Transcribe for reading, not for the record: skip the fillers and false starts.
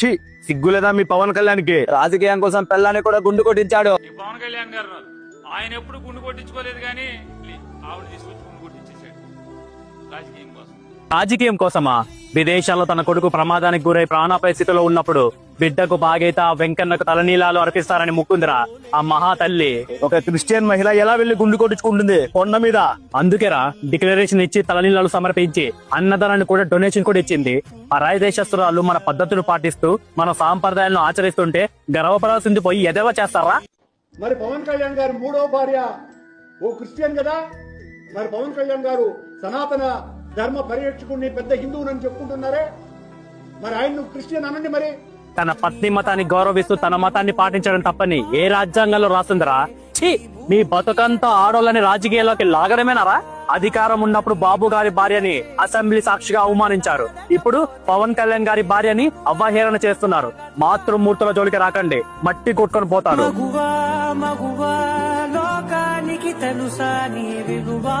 ఛీ సిగ్గులేదా మీ పవన్ కళ్యాణ్కి? రాజకీయం కోసం పెళ్ళాన్ని కూడా గుండు కొట్టించాడు. ఈ పవన్ కళ్యాణ్ గారు ఆయన ఎప్పుడు గుండు కొట్టించుకోలేదు కానీ ఆవిడ తీసుకొచ్చి గుండు కొట్టించేసాడు రాజకీయం కోసం. రాజకీయం కోసమా? విదేశాల్లో తన కొడుకు ప్రమాదానికి గురై ప్రాణాపాయ స్థితిలో ఉన్నప్పుడు బిడ్డకు బాగైతే ఆ వెంకన్నకు తలనీలాలు అర్పిస్తారని ముక్కుందిరా ఆ మహా తల్లి. ఒక క్రిస్టియన్ మహిళ ఎలా వెళ్లి గుండు కొట్టించుకుంటుంది కొండ మీద? అందుకేరా డిక్లరేషన్ ఇచ్చి తలనీలాలు సమర్పించి అన్నదానాన్ని కూడా డొనేషన్ కూడా ఇచ్చింది. పరాయి దేశస్తురాలు మన పద్ధతులు పాటిస్తూ మన సాంప్రదాయాలను ఆచరిస్తుంటే గర్వపడాల్సింది పోయి ఎదవ చేస్తారా? మరి పవన్ కళ్యాణ్ గారు మూడో భార్య ఓ క్రిస్టియన్ కదా, మరి పవన్ కళ్యాణ్ గారు సనాతన ధర్మ పరిరక్షకుడిని పెద్ద హిందువునని చెప్పుకుంటున్నారే, మరి ఆయన క్రిస్టియన్ అనండి. మరి తన పత్ని మతాన్ని గౌరవిస్తూ తన మతాన్ని పాటించడం తప్పని ఏ రాజ్యాంగంలో రాస్తుందిరా? ఛీ, మీ బతుకంతా ఆడోళ్ళని రాజకీయాల్లోకి లాగడమేనారా? అధికారం ఉన్నప్పుడు బాబు గారి భార్యని అసెంబ్లీ సాక్షిగా అవమానించారు. ఇప్పుడు పవన్ కళ్యాణ్ గారి భార్యని అవహేళన చేస్తున్నారు. మాతృమూర్తుల జోలికి రాకండి, మట్టి కొట్టుకొని పోతారు. మగువా లోకానికి తెలుసా నీ విలువా?